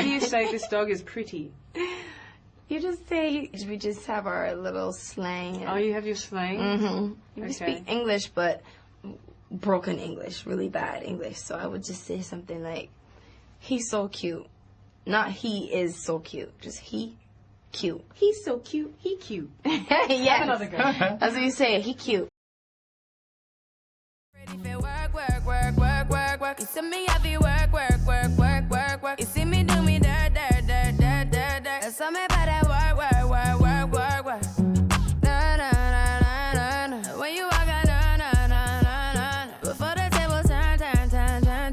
do you say this dog is pretty? You just say, we just have our little slang. Oh, you have your slang? Mm-hmm. We speak English, but broken English, really bad English. So I would just say something like, he's so cute. Not he is so cute, just he cute. He's so cute, he cute. Yes. Another go. That's what you say, he cute. You see me heavy work. You see me do me dirt. That's all me about that work. Na. When you walk out, na. Before the table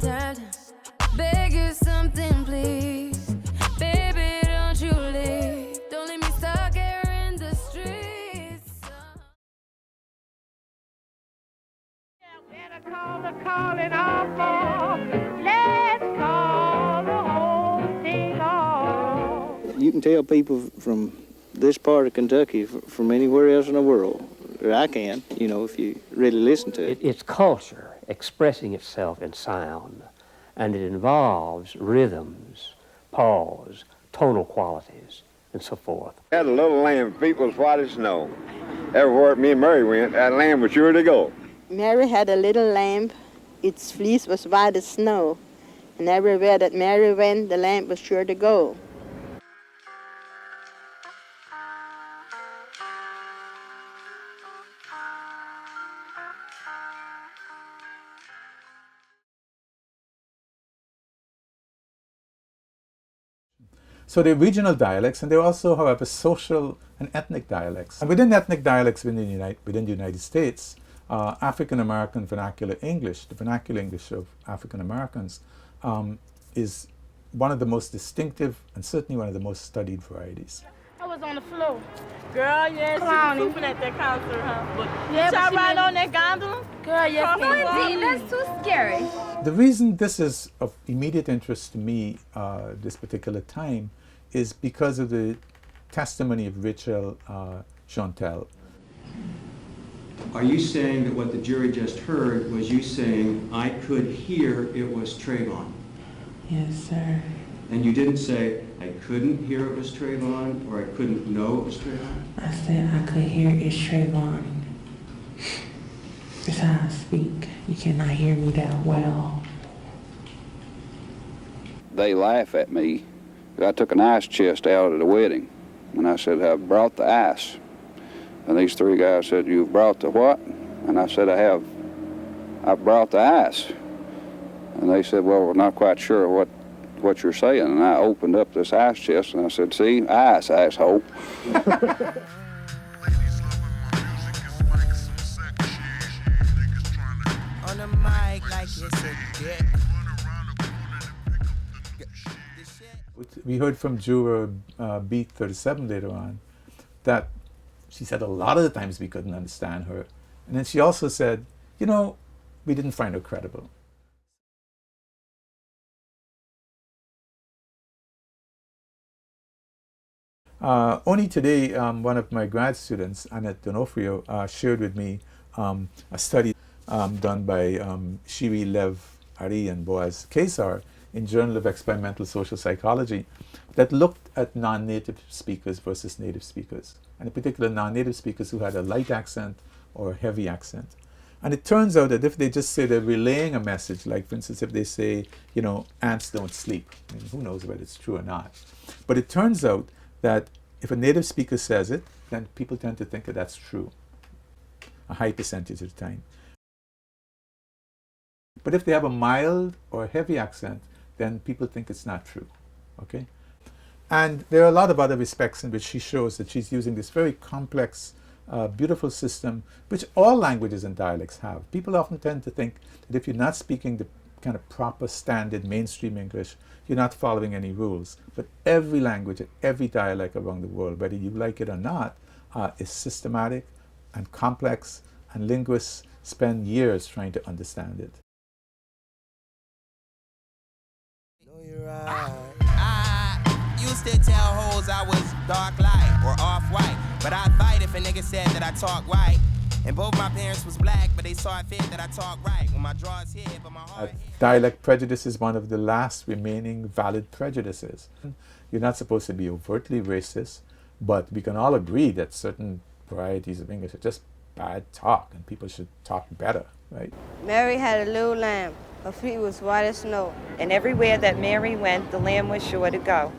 turn. Beg you something, please. Baby, don't you leave. Don't leave me stuck here in the streets. Better call the calling off for. Let's call the whole thing off. You can tell people from this part of Kentucky from anywhere else in the world. Or I can, you know, if you really listen to it. It's culture expressing itself in sound, and it involves rhythms, pause, tonal qualities, and so forth. Had a little lamb, feet was white as snow. Everywhere me and Mary went, that lamb was sure to go. Mary had a little lamb, its fleece was white as snow, and everywhere that Mary went, the lamb was sure to go. So they're regional dialects, and they're also, however, social and ethnic dialects. And within ethnic dialects within the United States, African-American vernacular English, the vernacular English of African-Americans, is one of the most distinctive and certainly one of the most studied varieties. I was on the floor. Girl, yes, she was pooping at that concert, huh? But Yeah, y'all but ride on that gondola? Girl, yes, Wendy, that's too scary. The reason this is of immediate interest to me this particular time is because of the testimony of Rachel Chantel. Are you saying that what the jury just heard was you saying, I could hear it was Trayvon? Yes, sir. And you didn't say, I couldn't hear it was Trayvon, or I couldn't know it was Trayvon? I said I could hear it's Trayvon. That's how I speak. You cannot hear me that well. They laugh at me. I took an ice chest out at the wedding, and I said, I brought the ice. And these three guys said, you've brought the what? And I said, I've brought the ice. And they said, well, we're not quite sure what you're saying. And I opened up this ice chest, and I said, see, ice, asshole. On the mic like it's a dick. We heard from juror Beat 37 later on that she said a lot of the times we couldn't understand her. And then she also said, you know, we didn't find her credible. Only today, one of my grad students, Annette Donofrio, shared with me a study done by Shiri Lev Ari and Boaz Kesar in Journal of Experimental Social Psychology that looked at non-native speakers versus native speakers, and in particular non-native speakers who had a light accent or a heavy accent. And it turns out that if they just say they're relaying a message, like for instance if they say, you know, ants don't sleep, I mean, who knows whether it's true or not. But it turns out that if a native speaker says it, then people tend to think that that's true, a high percentage of the time. But if they have a mild or heavy accent, then people think it's not true, okay? And there are a lot of other respects in which she shows that she's using this very complex, beautiful system, which all languages and dialects have. People often tend to think that if you're not speaking the kind of proper standard mainstream English, you're not following any rules. But every language and every dialect around the world, whether you like it or not, is systematic and complex, and linguists spend years trying to understand it. I used to tell hoes I was dark light or off-white, but I'd fight if a nigga said that I talk white. And both my parents was black, but they saw it fit that I talk right. When my drawers hit, but my heart. Dialect prejudice is one of the last remaining valid prejudices. You're not supposed to be overtly racist, but we can all agree that certain varieties of English are just bad talk, and people should talk better, right? Mary had a little lamb. Her feet was white as snow. And everywhere that Mary went, the lamb was sure to go.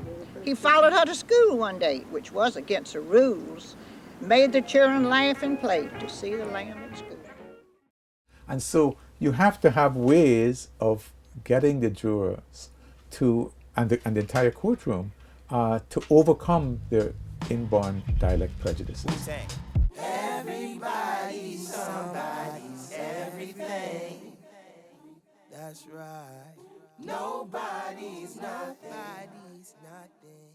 He followed her to school one day, which was against the rules, made the children laugh and play to see the lamb at school. And so you have to have ways of getting the jurors to, and the entire courtroom, to overcome their inborn dialect prejudices. Everybody's somebody's everything. That's right. Nobody's nothing. Nobody's nothing.